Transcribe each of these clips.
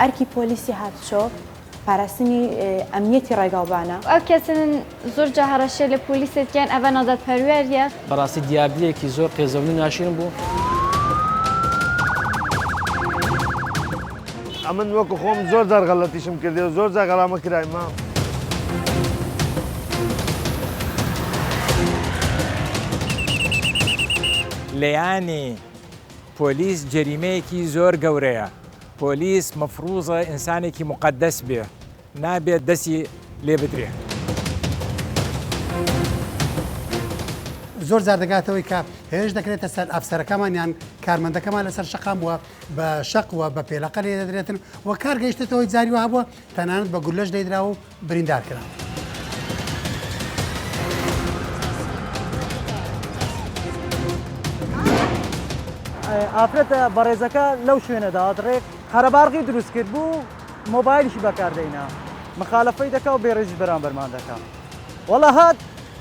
ئەرکی پۆلیسی هاتشۆ پاراستنی ئەمنیەتی ڕێگاوبانە. ئەو کەسن زۆر جا هەڕەشێ لە پۆلیسێتیان ئەڤە نەدات پەروەریە. بەڕاستی دیاردەیەکی زۆر قێزەونی ناشرین بوو. ئەمن وەکو خۆم زۆر جار غەڵەتیشم کردی و زۆر جار غەڵامە کرای مام. لەیانی پۆلیس جەریمەیەکی زۆر گەورەیە. پۆلیس مەفروضە ئینسانێکی مقدس بێ، نابێت دەستی لێ بدرێ. زۆر جار دەگاتەوەی کە هێرش دەکرێتە سەر ئەفسەرەکەمان یان کارمەندەکەمان لەسەر شەقام وە بە شەقوە بە پێلەقە لێ دەدرێتن و کار گەیشتێتەوەی جاری وها بووە تەنانەت بە گولەش دەیدراوە و بریندار کرا. ئافرەتە بەڕێزەکە لەو شوێنەدا دڕێک خەرەبارغی دروست کرد بوو مۆبایلیشی بەکاردەینا مخالفەی دەکا و بێڕێژی بەرامبەرمان دەکا. وەڵا هات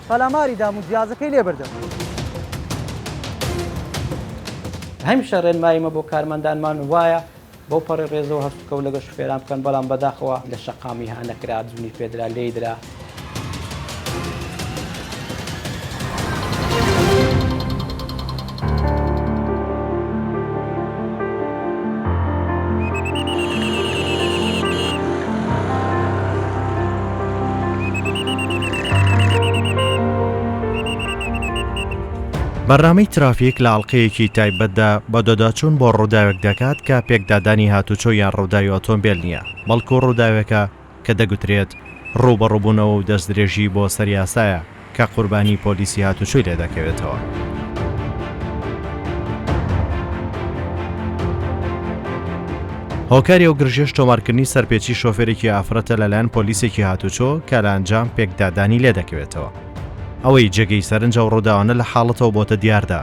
پەلاماری دام و جیازەکەی لێبردم. هەمیشە ڕێنماییمە بۆ کارمەندانمان وایە بۆ پەڕی ڕێزەوە هەستوکە و لەگە شوفێران بکەن، بەڵام بەداخەوە لە شەقامی هانەکرا جوونی پێدرا لێیدرا. بەرنامەی ترافیک لە ئەڵقەیەکی تایبەتدا بە دۆداچوون بۆ ڕووداوێک دەکات کە پێکدادانی هاتوچۆ یان ڕووداوی ئۆتۆمبیل نییە، بەڵکو ڕووداوێکە کە دەگوترێت ڕووبەڕووبوونەوە و دەستدرێژی بۆ سەریاسایە کە قوربانی پۆلیسی هاتوچۆی لێ دەکەوێتەوە. هۆکاری ئەو گرژێش تۆمارکردنی سەرپێچی شۆفێرێکی ئافرەتە لەلایەن پۆلیسێکی هاتوچۆ کە لە ئەنجام پێکدادانی لێ دەکەوێتەوە. ئەوەی جێگەی سەرنجە و ڕووداوانە لە حاڵەتەوە بۆتە دیاردا.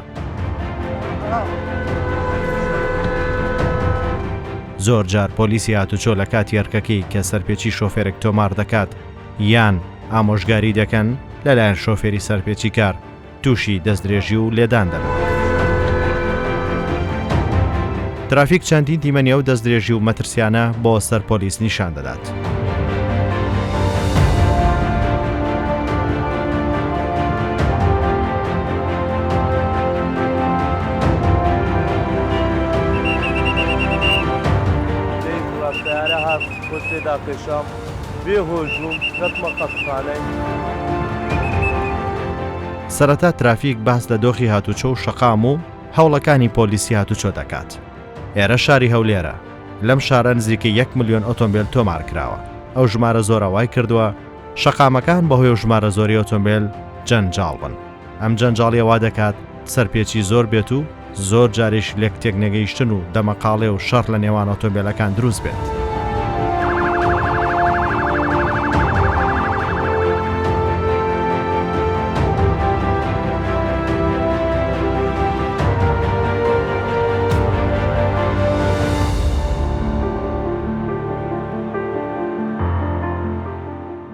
زۆر جار پۆلیسی هاتوچۆ لە کاتی ئەرکەکەی کە سەرپێچی شۆفێرێک تۆمار دەکات یان ئامۆژگاری دەکەن لەلایەن شۆفێری سەرپێچی کار تووشی دەستدرێژی و لێدان دەبن. ترافیک چەندین دیمەنیە و دەستدرێژی و مەترسیانە بۆ سەر پۆلیس نیشان دەدات. پێشام بێهۆژوم نەتمە قەتخانەی. سەرەتا ترافیک باس لە دۆخی هاتوچۆ و شەقام و هەوڵەکانی پۆلیسی هاتوچۆ دەکات. ئێرە شاری هەولێرە. لەم شارە نزیکە 1 ملیۆن ئۆتۆمبیل تۆمار کراوە. ئەو ژمارە زۆرەوای کردووە شەقامەکان بەهۆی ژمارە زۆری ئۆتۆمبیل جەنجاڵ بن. ئەم جەنجاڵیە وا دەکات سەرپێچی زۆر بێت و زۆر جارێش لێک تێک نەگەیشتن و دەمەقاڵێ و شەڕ لە نێوان ئۆتۆمبیلەکان دروست بێت.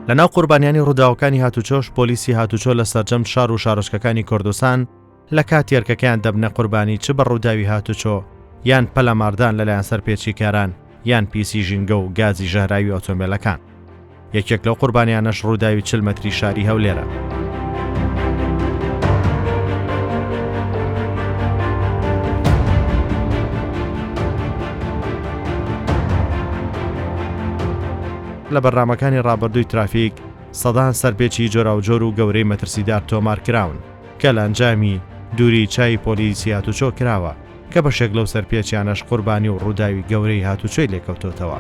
لەناو قوربانیانی ڕووداوەکانی هاتوچۆش پۆلیسی هاتوچۆ لە سەرجەم شار و شارۆچکەکانی کوردستان لە کاتی ئەرکەکەیان دەبنە قوربانی چ بە ڕووداوی هاتوچۆ یان پەلەماردان لەلایەن سەرپێچی کاران یان پیسی ژینگە و گازی ژەهراوی ئۆتۆمبیلەکان. یەکێک لەو قوربانیانەش ڕووداوی 40 مەتری شاری هەولێرە. لە بەرنامەکانی ڕابردووی ترافیک سەدان سەرپێکی جۆراوجۆر و گەورەی مەترسیدار تۆمار کراون کە لە ئەنجامی دووری چای پۆلیسی هاتوچۆ کراوە کە بەشێک لەو سەرپێچیانەش قوربانی و ڕووداوی گەورەی هاتوچۆی لێکەوتۆتەوە.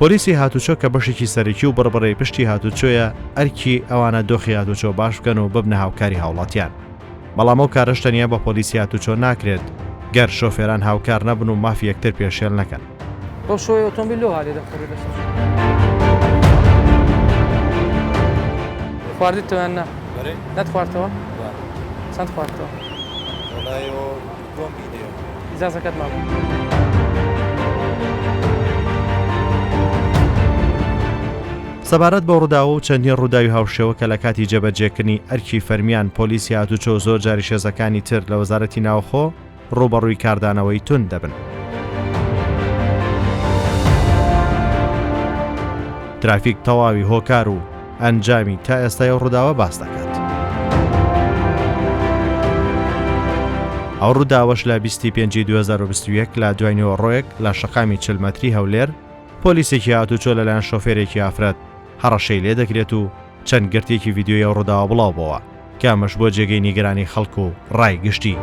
پۆلیسی هاتوچۆ کە بەشێکی سەرەکی و بڕبڕی پشتی هاتوچۆیە ئەرکی ئەوانە دۆخی هاتوچۆ باش بکەن و ببنە هاوکاری هاوڵاتیان. بەڵام ئەو کارەش تەنیا بە پۆلیسی هاتوچۆ ناکرێت گەر شۆفێران هاوکار نەبن و مافی یەکتر پێشێل نەکەن. بەو شۆی ئۆتۆمبیل لۆ هاالێ دەخۆری بەش خواردیتەوەیان نا نەتخواردەوە چەند خواردەوە ئیجازەکەت مابوو. سەبارەت بە ڕووداوە و چەندین ڕووداوی هاوشێوە کە لە کاتی جێبەجێکردنی ئەرکی فەرمیان پۆلیسی هاتوچۆ زۆر جاری شێزەکانی تر لە وەزارەتی ناوخۆ ڕوبەڕووی کاردانەوەی تون دەبن. ترافیک تەواوی هۆکار و ئەنجامی تا ئێستای ڕووداوە باس دەکات. ئەو ڕووداوەش لە 25/2021 لە دوای نیوەڕۆیەک لە شەقامی 40 مەتری هەولێر پۆلیسێکی هاتوچۆ لەلایەن شۆفێرێکی ئافرەت هەڕەشەی لێ دەکرێت و چەند گرتێکی ڤیدیۆی ئەو ڕووداوە بڵاو بووە کە ئەمەش بۆ جێگەی نیگەرانی خەڵک و ڕای گشتی.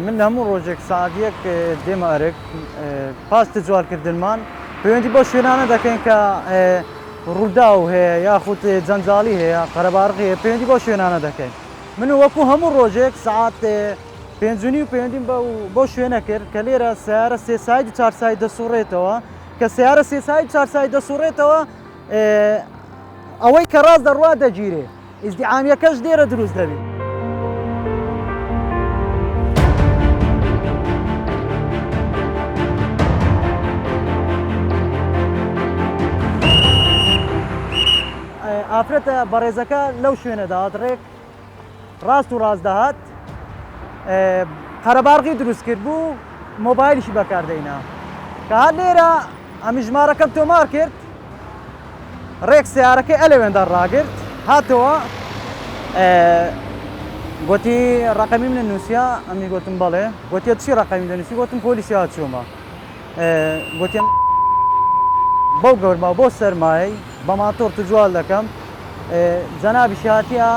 من هەموو ڕۆژێک سعاتیەک دێمە ئەرک پاس تجوالکردنمان پەیوەندی بۆ شوێنانە دەکەین کە ڕووداو هەیە یاخود جەنجاڵی هەیە قەرەباڕقی هەیە پەیوەندی بۆ شوێنانە دەکەین. من وەکو هەموو ڕۆژێک سعات 5:30 و پەیوەندیم بۆ شوێنە کرد کە لێرە سیارە 3 ساید و 4 ساید دەسوڕێتەوە کە سیارە 3 ساید 4 ساید دەسوڕێتەوە ئەوەی کە ڕاست دەڕوا دەگیرێ ئیزدیعامیەکەش لێرە دروست دەبێت. ئافرەتە بەڕێزەکە لەو شوێنەدا ڕێک ڕاست و ڕاست دەهات قەرەباڕقی دروست کرد بوو مۆبایلیشی بەکاردەینا کە هات لێرە ئەمی ژمارەکەم تۆمار کرد ڕێک سیارەکەی ئەلەوێندا ڕاگرت هاتەوە گوتی ڕقەمی منە نووسیا ئەمی گوتم بەڵێ گوتیە چی ڕقەمی دەنووسی گوتم پۆلیسی هاتوومە گوتیان بەو گەورمە بۆ سەرمایی بە ماتۆر تجوال دەکەم جەنابی هاتیە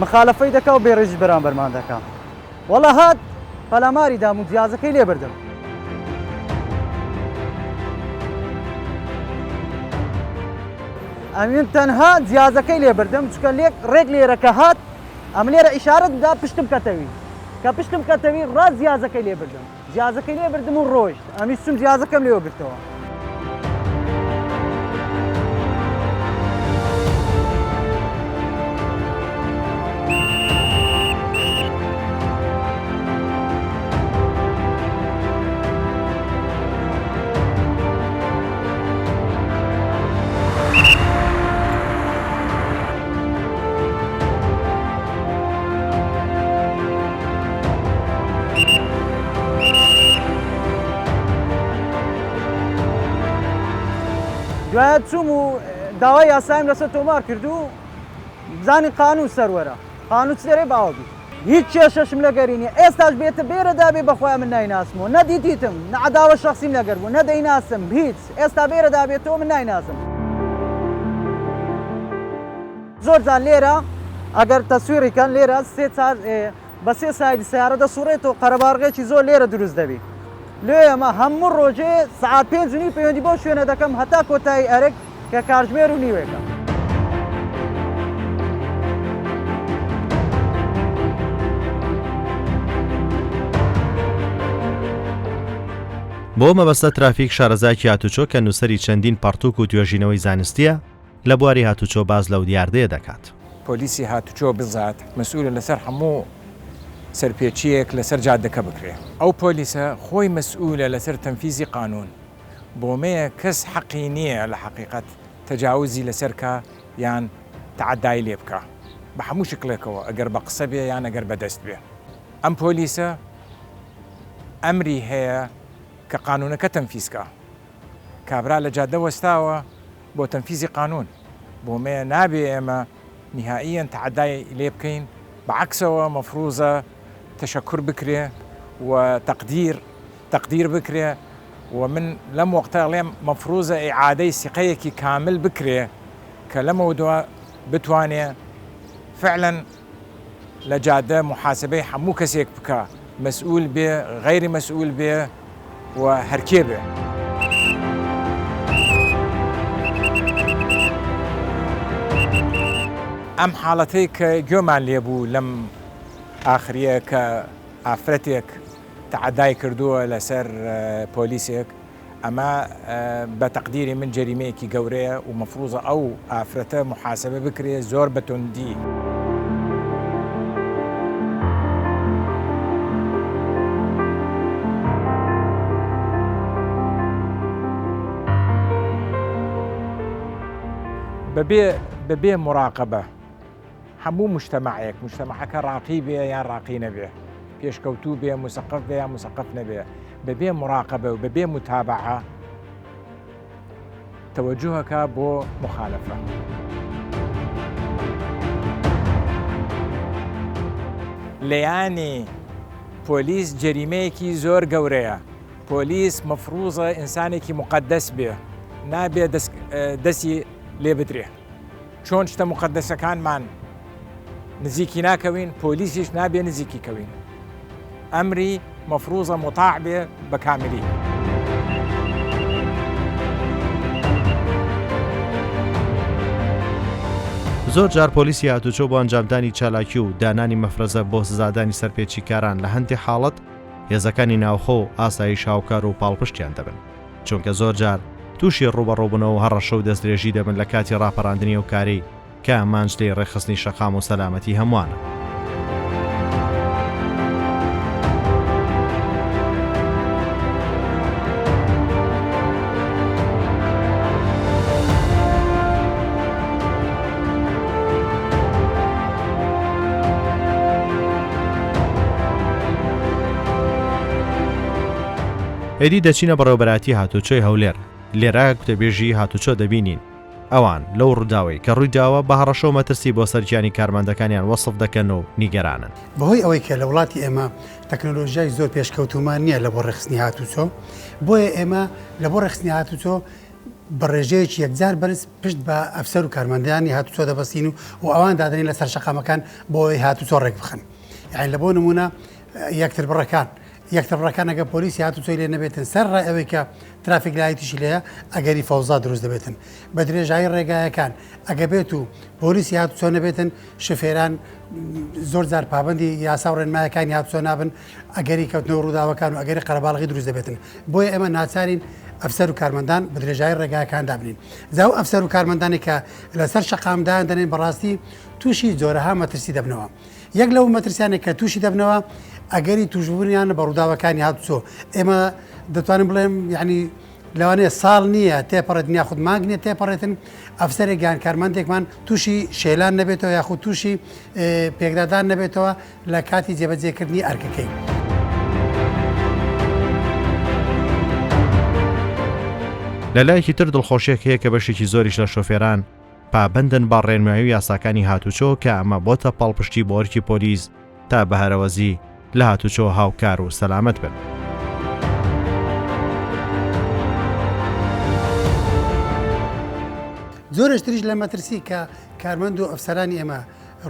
مخالەفەی دەکا و بێڕێژی بەرامبەرمان دەکەم وەڵا هات پەلاماری دام و جیازەکەی لێ بردم ئەمین تەنها جیازەکەی لێ بردم چکە ڕێک لێرە کە هات ئەم لێرە ئیشارەت دا پشتم کەتەوی کە پشتم کەتەوی ڕاست جیازەکەی لێ بردم جیازەکەی لێ بردم و ڕۆژت ئەمی سوم جیازەکەم لێوە گرتەوە. دوایە چوم و داوای یاسایم لەسەر تۆمار کرد و بزانین قانون سەروەرە قانون چێرێ باوەبی هیچ کێشەشم لەگەرینە ئێستاش بێتە بێرەدا بێ بەخۆیان من نایناسمەوە نەدیتیتم نەعداوە شخصیم لەگەر بوو نەدەیناسم هیچ ئێستا بێرەدا بێتەوە من نایناسم. زۆر جان لێرە ئەگەر تەسویریکەن لێرە بە 3 سایدی سیارە دەسوڕێتەوە قەرەباڕقێکی زۆر لێرە دروست دەبێت لێ ئەمە هەموو ڕۆژێ سعات 5:30 پەیوەندی بۆ شوێنە دەکەم هەتا کۆتایی ئەرک کە کاتژمێر و نیوەیەکە. بۆ مەبەستە ترافیک شارەزایکی هاتوچۆ کە نووسری چەندین پەرتوک و توێژینەوەی زانستیە لە بواری هاتوچۆ باز لەو دیاردەیە دەکات. پۆلیسی هاتوچۆ بزات مەسئولە لەسەر هەموو سەرپێچیەک لەسەر جادەکە بکرێ ئەو پۆلیسە خۆی مەسئولە لەسەر تەنفیزی قانون بۆمەیە کەس حەقی نییە لە حەقیقەت تەجاوزی لەسەرکە یان تعدای لێ بکە بە هەموو شکلێکەوە ئەگەر بە قسە بێ یان ئەگەر بەدەست بێ. ئەم پۆلیسە ئەمری هەیە کە قانونەکە تەنفیزکە کابرا لە جادە وەستاوە بۆ تەنفیزی قانون بۆمەیە نابێ ئێمە نهائیەن تعدای لێ بکەین بەعکسەوە مەفروزە تەشەکر بکرێ و تەقدیر بکرێ ومن لم وقتها لێم مەفروزە ئیعادەی سیقەیەکی کامل بکرێ کە لەمەوە بتوانێ فعلا لە جادە محاسبەی هەموو کەسێک بکە مەسئول بێ غەیری مەسئول بێ و هەرکێ بێ. ئەم حاڵەتەی کە گوێمان لێبوو لەم ئاخریە کە ئافرەتێک تعدای کردووە لەسەر پۆلیسێک ئەمە بە تەقدیری من جەریمەیەکی گەورەیە و مەفروزە ئەو ئافرەتە محاسبە بکرێ زۆر بەتوندی. بەبێ مراقبە هەموو مجتەمعەکە ڕاقی بێ یان ڕاقی نەبێ، پێشکەوتوو بێ مسەقف بێ یان مسەقف نەبێ، بەبێ مراقبە و بەبێ متابعە تەوەجوهەکە بۆ مخالفە. لەیانی پۆلیس جەریمەیەکی زۆر گەورەیە. پۆلیس مەفروزە ئینسانێکی مقدس بێ، نابێ دەستی لێ بدرێ. چۆن شتە مقدسەکانمان نزیکی ناکەوین، پۆلیسیش نابێ نزیکی کەوین. ئەمری مەفروزە مطاع بێ بە کاملی. زۆر جار پۆلیسی هاتوچۆ بۆ ئەنجامدانی چالاکی و دانانی مەفرەزە بۆ سزادانی سەرپێچی کاران لە هەندێک حاڵەت هێزەکانی ناوخۆ و ئاسایش هاوکار و پاڵپشتیان دەبن، چونکە زۆر جار تووشی ڕوبەڕووبوونەوە و هەڕەشە و دەستدرێژی دەبن لە کاتی ڕاپەڕاندنی و کاری کە ئەمانج لێ ڕێخستنی شەقام و سەلامەتی هەمووانە. ئێدی دەچینە بەڕێوەبەراتی هاتوچۆی هەولێر. لێرە کوتەبێژی هاتوچۆ دەبینین. ئەوان لەو ڕووداوەی کە ڕوویداوە بە هەڕەشە و مەترسی بۆ سەرجیانی کارمەندەکانیان وەسف دەکەن و نیگەرانن. بەهۆی ئەوەی کە لە وڵاتی ئێمە تەکنۆلۆژیای زۆر پێشکەوتومان نییە لە بۆ ڕێخستنی هاتوچۆ، بۆیە ئێمە لە بۆ ڕێخستنی هاتوچۆ بە ڕێژەیەکی یەکجار بەرز پشت بە ئەفسەر و کارمەندانی هاتوچۆ دەبەستین و ئەوان دادنین لەسەر شەقامەکان بۆی هاتوچۆ ڕێک بخەن. یعنی لە بۆ نمونە یەکتر بڕەکان ئەگە پۆلیسی هاتوچۆی لێ نەبێتن سەر ڕای ئەوەی کە ترافیک لایەتیشی لەیە ئەگەری فەوزا دروست دەبێتن بە درێژایی ڕێگایەکان ئەگە بێت و پۆلیسی هاتوچۆ نەبێتن شفێران زۆر جار پابندی یاسا و ڕێنمایەکانی هاتوچۆ نابن ئەگەری کەوتنەوە ڕووداوەکان و ئەگەری قەرەباڵغی دروست دەبێتن. بۆیە ئێمە ناچارین ئەفسەر و کارمەندان بە درێژایی ڕێگایەکان دابنین. زاو ئەفسەر و کارمەندانی کە لەسەر شەقامدان دەنێن بەڕاستی تووشی جۆرەها مەترسی دەبنەوە. یەک لەو مەترسیانێک کە تووشی دەبنەوە ئەگەری توشبوونیان بە ڕووداوەکانی هاتوچۆ. ئێمە دەتوانین بڵێم یعنی لەوانەیە ساڵ نییە تێپەڕێت نیا خود مانگ نیە تێپەڕێتن ئەفسەرێکیان کارمەندێکمان تووشی شێلان نەبێتەوە یاخود تووشی پێکدادان نەبێتەوە لە کاتی جێبەجێکردنی ئەرکەکەی. لەلایەکی تر دڵخۆشیێک هەیە کە بەشێکی زۆریش لە شۆفێران پابندن با ڕێنمایی و یاساکانی هاتوچۆ کە ئەمە بۆتە پاڵپشتی بۆ ئەرکی پۆلیس تا بەهەرەوەزی لە هاتوچۆ هاوکار و سەلامەت بن. زۆرشتریش لە مەترسی کە کارمەند و ئەفسەرانی ئێمە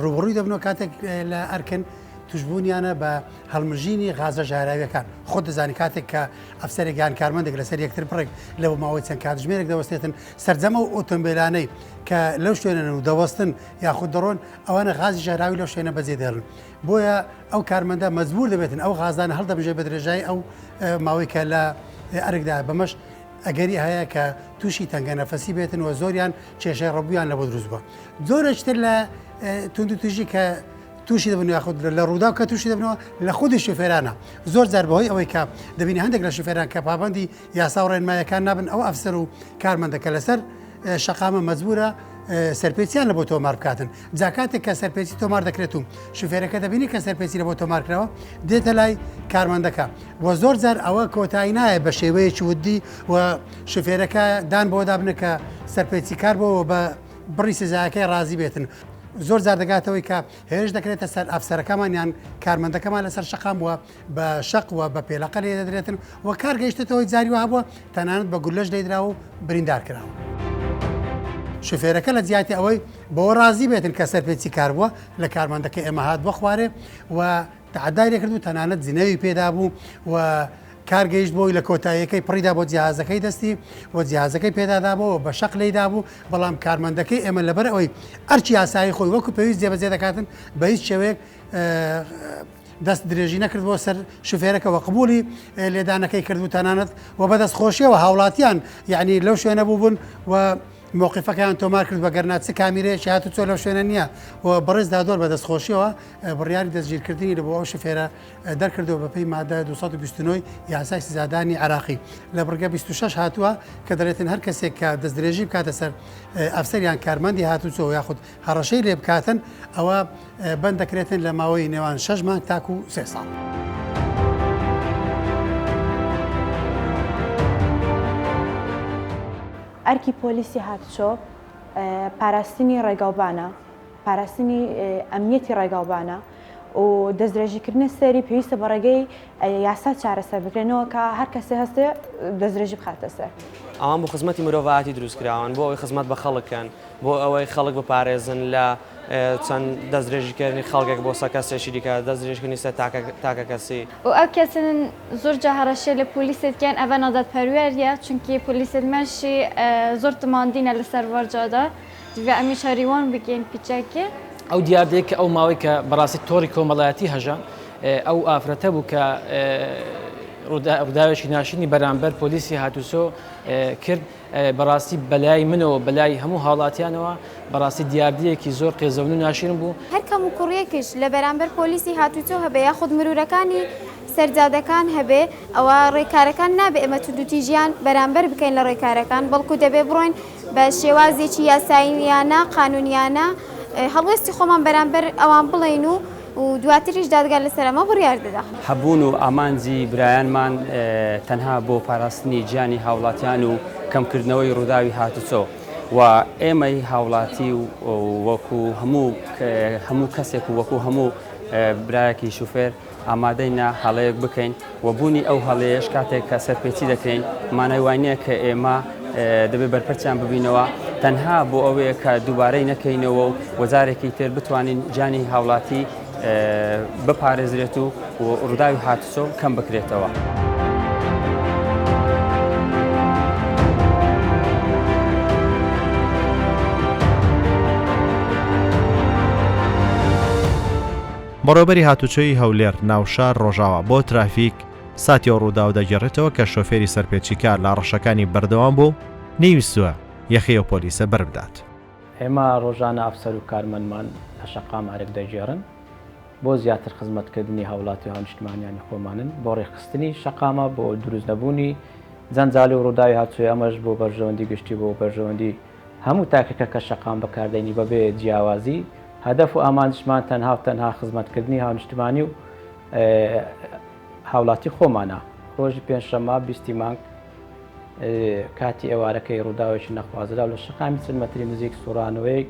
ڕوبڕووی دەبنەوە کاتێک لە ئەرکن توشببوونیانە بە هەڵمژینی غازە ژاراویەکان. خۆ دەزانی کاتێک کە ئەفسەرێکیان کارمەندێک لەسەر یەکتر بڕێک لەو ماوەی چەند کاتژمێرێک دەوەستێتن سەرجەمە و ئۆتۆمبیلانەی کە لەو شوێنن و دەوەستن یاخود دەڕۆن ئەوانە غازی ژاراوی لەو شوێنە بەجێ دێڵن. بۆیە ئەو کارمەندە مەجبور دەبێتن ئەو غازانە هەڵدەبژێ بە درێژایی ئەو ماوەی کە لە ئەرکدا بەمەش ئەگەری هەیە کە تووشی تەنگە نەفەسی بێتن و زۆریان کێشەی ڕەبوویان لە بۆ دروست بووە. زۆرشتر لە توند و توژی کە تووشی دەبن یاخود لە ڕوودا کە تووشی دەبنەوە لە خودی شوفێرانە. زۆر جار بەهۆی ئەوەی کە دەبینی هەندێک لە شوفێران کە پابندی یاسا و ڕێنمایەکان نابن ئەو ئەفسەر و کارمەندەکە لەسەر شەقامە مەجبورە سەرپێچیان لە بۆ تۆمار بکاتن. جاکاتێک کە سەرپێچی تۆمار دەکرێت و شوفێرەکە دەبینی کە سەرپێچی لە بۆ تۆمارکراوە دێتە لای کارمەندەکە و زۆر جار ئەوە کۆتایی نایە بە شێوەیەکی ودی و شوفێرەکە دان بۆ دابنە کە سەرپێچی کار بۆەوە بە بڕی سزایەکەی ڕازی بێتن. زۆر جار دەگاتەوەی کە هێرش دەکرێتە سەر ئەفسەرەکەمان یان کارمەندەکەمان لەسەر شقام بووە بە شق وە بە پێلەقە لێ دەدرێتن و کار گەیشتێتەوەی جاری وها بووە تەنانەت بە گولەش دەیدرا و بریندار کراوە. شوفێرەکە لە جیاتی ئەوەی بەوە ڕازی بێتن کە سەرپێچی کار بووە لە کارمەندەکە ئێمە هات بۆ خوارێ و تعدای کرد و تەنانەت زینەوی پێدا بوو و کارگەیشت بۆی لە کۆتاییەکەی پڕیدا بۆ جیهازەکەی دەستی و جیهازەکەی پێدادابەوە بە شق لێدا بوو بەڵام کارمەندەکەی ئێمە لەبەر ئەوەی ئەرچی یاسایی خۆی وەکو پێویست جێبەجێ دەکاتن بە هیچ شێوەیەک دەست درێژی نەکرد بۆ سەر شوفێرەکەەوە قبولی لێدانەکەی کرد و تەنانەت و بەدەست خۆشیەوە هاوڵاتیان یعنی لەو شوێنە بووبوون و مووقفەکەیان تۆمار کرد بە گەرنات چ کامیرەیەکی هاتو چۆ لەو شوێنە نییە و بەڕێزدا دۆر بە دەستخۆشیەوە بڕیاری دەستگیرکردنی لە بۆ ئەو شفێرە دەرکردەوە بەپی مادە 229 یاسای سزادانی عراقی لە بڕگە 26 هاتووە کە دەڵێتن هەر کەسێک کە دەستدرێژی بکاتە سەر ئەفسەریان کارمەندی هاتوچۆ یاخود هەڕەشەی لێ بکاتن ئەوە بند دەکرێتن لە ماوەی نێوان 6 مانگ تاکو 3 ساڵ. ئەرکی پۆلیسی هاتچۆ پاراستنی ڕێگاوبانە پاراستنی ئەمنیەتی ڕێگاوبانە و دەستدرێژیکردنە سەری پێویستە بە ڕێگەی یاسا چارەسەر بکرێنەوە کە هەر کەسێ هەستێ دەستدرێژی بخاتە سەر. ئەوان بۆ خزمەتی مرۆڤایەتی دروستکراون بۆ ئەوەی خزمەت بە خەڵکن بۆ ئەوەی خەڵک بپارێزن لە چەند دەستدرێژیکردنی خەڵکێک بۆ سە کەسێکی دیکە دەستدرێژکردنی سەر تاکە کەسی و ئەو کەسن زۆر جا هەڕەشێ لە پۆلیسێتیان ئەڤە نەدات پەروەریە چونکی پۆلیسێتمەشی زۆر تماندینە لەسەر وەرجادا دوێ ئەمی شەریوان بگەین پیچەکێ ئەو دیاردەیە کە ئەو ماوەی کە بەڕاستی تۆڕی کۆمەڵایەتی هەژان ئەو ئافرەتە بوو کە ڕووداوێکی ناشرینی بەرامبەر پۆلیسی هاتووسۆ کرد بەڕاستی بەلای منەوە بەلای هەموو هاوڵاتیانەوە بەڕاستی دیاردەیەکی زۆر قێزەون و ناشرین بوو. هەر کەم و کوڕیەکش لە بەرامبەر پۆلیسی هاتووچۆ هەبێ یاخود مرورەکانی سەرجادەکان هەبێ ئەوە ڕێکارەکان نابێ ئەمە توندوتیژیان بەرامبەر بکەین لە ڕێکارەکان بەڵکو دەبێ بڕۆین بە شێوازێکی یاساییانە قانونیانە هەڵوێستی خۆمان بەرامبەر ئەوان بڵین و دواتریش دادگار لەسەرەمە بڕیار دەدا. هەبوون و ئامانجی برایانمان تەنها بۆ پاراستنی گیانی هاوڵاتیان و کەمکردنەوەی ڕووداوی هاتوچۆ و ئێمەی هاوڵاتی و وەکو هەموو کەسێک و وەکو هەموو برایەکی شوفێر ئامادەینە هەڵەیەک بکەین و بوونی ئەو هەڵەیەش کاتێک کە سەرپێچی دەکەین مانای وانەیە کە ئێمە دەبێت بەرپەرچیان ببینەوە تەنها بۆ ئەوەیە کە دووبارەی نەکەینەوە و وەزارێکی تر بتوانین گیانی هاوڵاتی بپارێزرێت و ڕووداوی هاتوچۆ کەم بکرێتەوە. بەڕێوەبەری هاتوچۆی هەولێر ناوشار ڕۆژاوە بۆ ترافیک ساتی ئەو ڕووداو دەگەڕێتەوە کە شۆفێری سەرپێچیکار لە ڕەشەکانی بەردەوام بوو نەیویستووە یەخی ئەو پۆلیسە بەربدات. ئێمە ڕۆژانە ئەفسەر و کارمەندمان لە شەقامارێک دەگێڕن بۆ زیاتر خزمەتکردنی هاوڵاتی و هەنیشتمانیانی خۆمانن بۆ ڕێخستنی شەقامە بۆ دروست نەبوونی جەنجالی و ڕووداوی هاتووی ئەمەش بۆ بەرژەوەندی گشتی بۆ بەرژەوەندی هەموو تاکەکە کە شەقام بەکاردێنی بەبێ جیاوازی هەدەف و ئامانجمان تەنها خزمەتکردنی هاونیشتمانی و هاوڵاتی خۆمانە. ڕۆژی پێنجشەممە 20 مانگ کاتی ئێوارەکەی ڕووداوێکی نەخوازرا لە شەقامی 40 مەتری نزیک سوڕانەوەی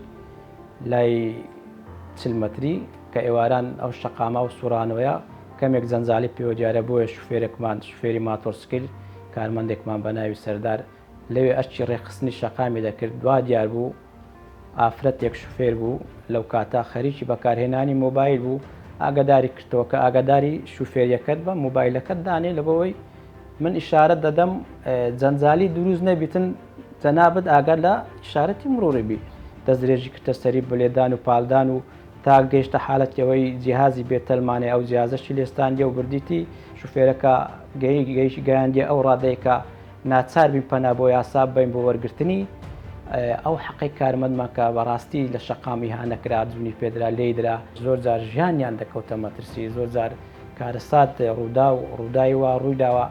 لای 40 مەتری کە ئێواران ئەو شەقامە و سوڕانەوەیە کەمێک جەنجالی پێوە دیارە بۆیە شوفێرێکمان شوفێری ماتۆرسکیل کارمەندێکمان بە ناوی سەردار لەوێ ئەشتی ڕێخستنی شەقامی دەکرد دوا دیار بوو ئافرەتێک شوفێر بوو لەو کاتا خەریکی بەکارهێنانی مۆبایل بوو ئاگاداری کردەوە کە ئاگاداری شوفێریەکەت بە مۆبایلەکەت دانێ لە بەوەی من ئیشارەت دەدەم جەنجالی دروست نەبیتن جەنابەت ئاگاد لە ئیشارەتی مرۆڕێبی دەستدرێژی کردە سەری بلێدان و پالدان و تا گەیشتە حالەتەوەی جیهازی بێتەلمانێ ئەو جیازەشی لێستاندیە و بردیتی شوفێرەکە گەیاندیە ئەو ڕادەیەکە ناچاربی پەنا بۆ یاسا بین بۆ وەرگرتنی ئەو حەقی کارمەندمان کە بەڕاستی لە شەقامی هانەکرا جوونی پێدرا لێدرا زۆر جار ژیانیان دەکەوتە مەترسی زۆر جار کارەسات ڕووداوی وا ڕوویداوە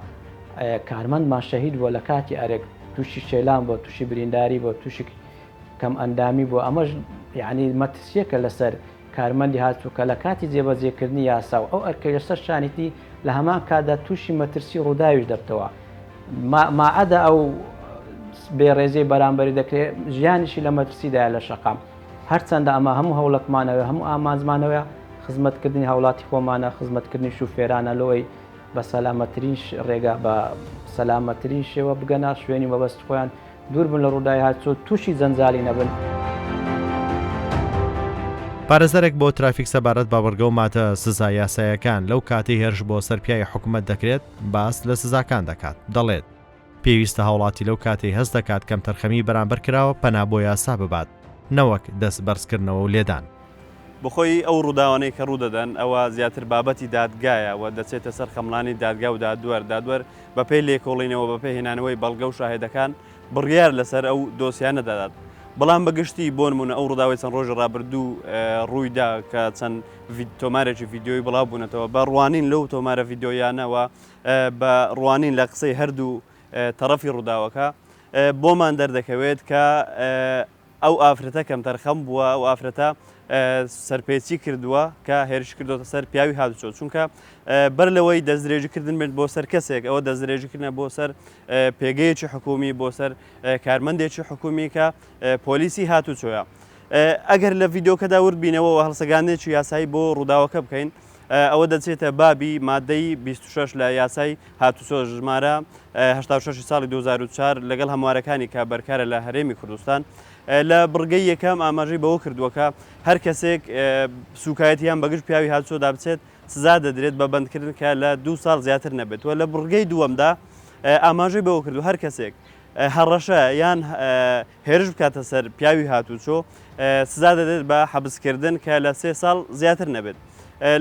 کارمەندمان شەهید بۆ لە کاتی ئەرێک تووشی شێلان بۆ تووشی برینداری بۆ تووشی کەم ئەندامی بۆ ئەمەش یعنی مەترسیەکە لەسەر کارمەندی هاتوو کە لە کاتی جێبەجێکردنی یاسا و ئەو ئەرکە لەسەر شانیتی لە هەمان کادا تووشی مەترسی ڕووداویش دەبتەوە ماعەدە ئەو بێڕێزەی بەرامبەری دەکرێت ژیانیشی لە مەترسیدایە لە شەقام هەرچەندە ئەمە هەموو هەوڵەکمانەوە هەموو ئامانزمانەوە خزمەتکردنی هاوڵاتی خۆمانە خزمەتکردنی شوفێرانە لەوەی بە سەلامەترین ڕێگا بە سەلامەترین شێوە بگەنە شوێنی مەبەست خۆیان دوور بن لە ڕووداوی هاتوچۆ تووشی جەنجالی نەبن. پارێزەرێک بۆ ترافیک سەبارەت باوەڕگە و ماتە سزا یاسایەکان لەو کاتی هێرش بۆ سەرپیای حکوومەت دەکرێت باس لە سزاکان دەکات دەڵێت پێویستە هاوڵاتی لەو کاتی هەست دەکات کەم تەرخەمی بەرامبەر کراوە پەنا بۆ یاسا ببات نەوەک دەست بەرزکردنەوە و لێدان. بخۆی ئەو ڕووداوانەی کە ڕوودەدەن ئەوە زیاتر بابەتی دادگایە و دەچێتە سەر خەمڵانی دادگا و دادوەر بەپێی لێکۆڵینەوە بەپێی هێنانەوەی بەڵگە و شاهێدەکان بڕیار لەسەر ئەو دۆسیانە دەدات. بەڵام بەگشتی بۆ نمونە ئەو ڕووداوی چەند ڕۆژە ڕابردوو ڕوویدا کە چەند تۆمارێکی ڤیددیۆی بڵاو بوونەتەوە بە ڕوانین لەو تۆمارە ڤیددیۆیانەوە بە ڕوانین لە قسەی هەردوو تەرەفی ڕووداوەکە بۆمان دەردەکەوێت کە ئەو ئافرەتە کەم تەرخەم بووە و ئافرەتە سەرپێچی کردووە کە هێرش کردوتە سەر پیاوی هاتوچۆ چونکە بەر لەوەی دەستدرێژیکردن بێت بۆ سەر کەسێک ئەوە دەستدرێژیکردنە بۆ سەر پێگەیەکی حکومی بۆ سەر کارمەندێکی حکومی کە پۆلیسی هاتوچۆیە. ئەگەر لە ڤیددیۆکەدا وربینەوە و هەڵسەگانێکی یاسایی بۆ ڕووداوەکە بکەین ئەوە دەچێتە بابی مادەی 26 لە یاسای هاتوچۆ ژمارە 86 ساڵی 2004 لەگەڵ هەموارەکانی کە بەرکارە لە هەرێمی کوردستان لە بڕگەی یەکەم ئاماژەی بەوە کردووەکە هەر کەسێک سوکایەتیان بەگشت پیاوی هاتوچۆدا بچێت سزا دەدرێت بە بەندکردن کە لە 2 ساڵ زیاتر نەبێت و لە بڕگەی دووەمدا ئاماژەی بەوە کردو هەر کەسێک هەڕەشە یان هێرش بکاتە سەر پیاوی هاتوچۆ سزا دەدێت بە حەبسکردن کە لە 3 ساڵ زیاتر نەبێت.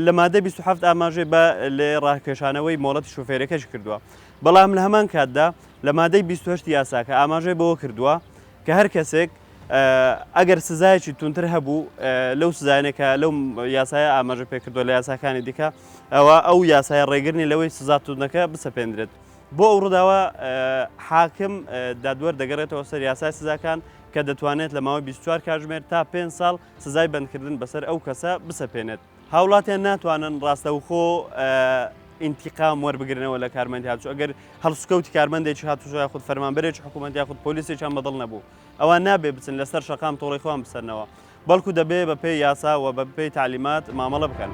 لە مادە 27 ئاماژەی بە لێ ڕاکێشانەوەی مۆڵەتی شوفێرەکەش کردووە بەڵام لە هەمان کاتدا لە مادەی 28 یاساکە ئاماژەی بەوە کردووە کە هەر کەسێک ئەگەر سزایەکی تونتر هەبوو لەو سزانێکە لەو یاسایە ئاماژە پێکردووە لە یاساکانی دیکە ئەوە ئەو یاسایە ڕێگرنی لەوەی سزاتونەکە بسەپێنرێت. بۆ ئەو ڕووداوە حاکم دادوەر دەگەڕێتەوە سەر یاسای سزاکان کە دەتوانێت لە ماوەی 24 کاتژمێر تا 5 ساڵ سزای بەندکردن بەسەر ئەو کەسە بسەپێنێت. هاوڵاتیان ناتوانن ڕاستەوخۆ ئینتیقام وەربگرنەوە لە کارمەندی هاتوچۆ ئەگەر هەڵسوکەوتی کارمەندێکی هاتوچۆ یاخود فەرمانبەرێکی حکوومەت یاخود پۆلیسێکیان بەدڵ نەبوو ئەوان نابێ بچن لەسەر شەقام تۆڵی خۆیان بسەرنەوە بەڵکو دەبێ بە پێی یاسا و بە پێی تعلیمات مامەڵە بکەن.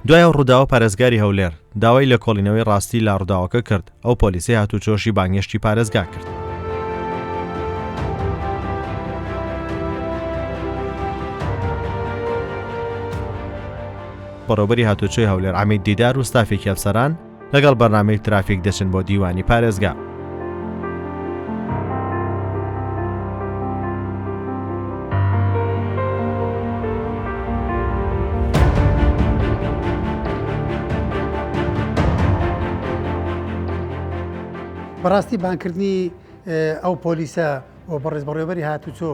دوای ڕووداوە پارێزگاری هەولێر داوای لە کۆڵینەوەی ڕاستی لا ڕووداوەکە کرد ئەو پۆلیسی هاتوچۆشی بانگێشتی پارێزگا کرد. بەڕێوەبەری هاتوچۆی هەولێر عەمید دیدار و ستافێکی ئەفسەران لەگەڵ بەرنامەی ترافیک دەچن بۆ دیوانی پارێزگا. بەڕاستی بانکردنی ئەو پۆلیسە و بەڕێز بەڕێوەبەری هاتوچۆ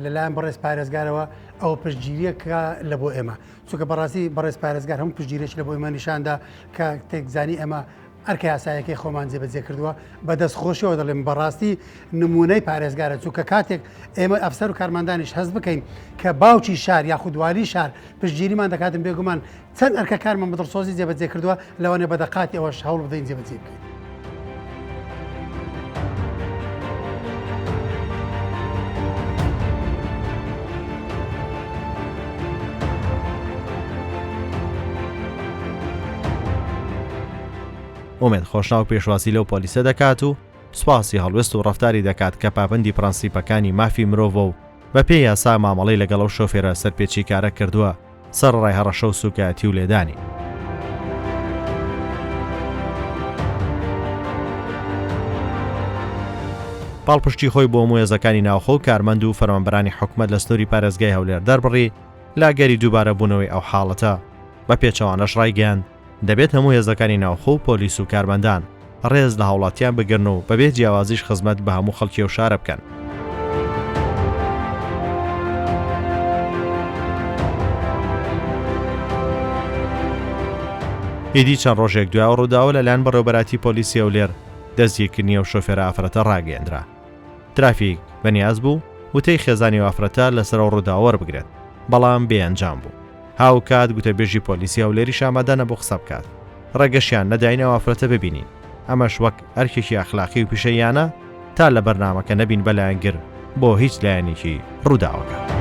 لەلایەن بەڕێز پارێزگارەوە ئەو پشتگیریەکە لە بۆ ئێمە چونکە بەڕاستی بەڕێز پارێزگار هەموو پشتگیرێک لە بۆ ئێمە نیشاندا کە تێکزانی ئێمە ئەرکە یاسایەکەی خۆمان جێبەجێ کردووە بە دەستخۆشیەوە دەڵێم بەڕاستی نمونەی پارێزگارە چونکە کاتێک ئێمە ئەفسەر و کارمەندانیش هەست بکەین کە باوکی شار یاخود والی شار پشتگیریمان دەکاتن بێگومان چەند ئەرکە کارمان بە دڵسۆزی جێبەجێ کردووە لەوانێ بەدەقاتی ئەوەش هەوڵ بدەین جێبەجێ بکەین. ئومێد خۆشناو پێشواسی لەو پۆلیسە دەکات و سوپاسی هەڵوێست و ڕەفتاری دەکات کە پابەندی پرەنسیپەکانی مافی مرۆڤ و بە پێی یاسا مامەڵەی لەگەڵ ئەو شۆفێرە سەرپێچی کارە کردووە سەر ڕای هەڕەشە و سوکایەتی و لێدانی. پاڵپشتی خۆی بۆ موێزەکانی ناوخۆ و کارمەند و فەرمانبەرانی حکومەت لە ستۆری پارێزگای هەولێر دەربڕی لاگەری دووبارە بوونەوەی ئەو حاڵەتە بە پێچەوانەش ڕایگەیاند دەبێت هەموو هێزەکانی ناوخۆ و پۆلیس و کارمەندان ڕێز لە هاوڵاتیان بگرن و بەبێ جیاوازیش خزمەت بە هەموو خەڵکی و شارە بکەن. ئیدی چەند ڕۆژێک دوای ڕووداوە لەلایەن بەڕێوەبەراتی پۆلیسی هەولێر دەستگیرکردنی ئەو شۆفێرە ئافرەتە ڕاگەیەندرا. ترافیک بەنیاز بوو وتەی خێزانی و ئافرەتە لەسەر ئەو ڕووداوە وەربگرێت بەڵام بێئەنجام بوو. هاوکات گوتەبێژی پۆلیسی هەولێری ئامادەنە بۆ قسە بکات. ڕێگەشیان نەداینەوە ئافرەتە ببینین. ئەمەش وەک ئەرکێکی ئەخلاقی و پیشەیانە تا لە بەرنامەکە نەبین بەلایەنگر بۆ هیچ لایەنێکی ڕووداوەکە.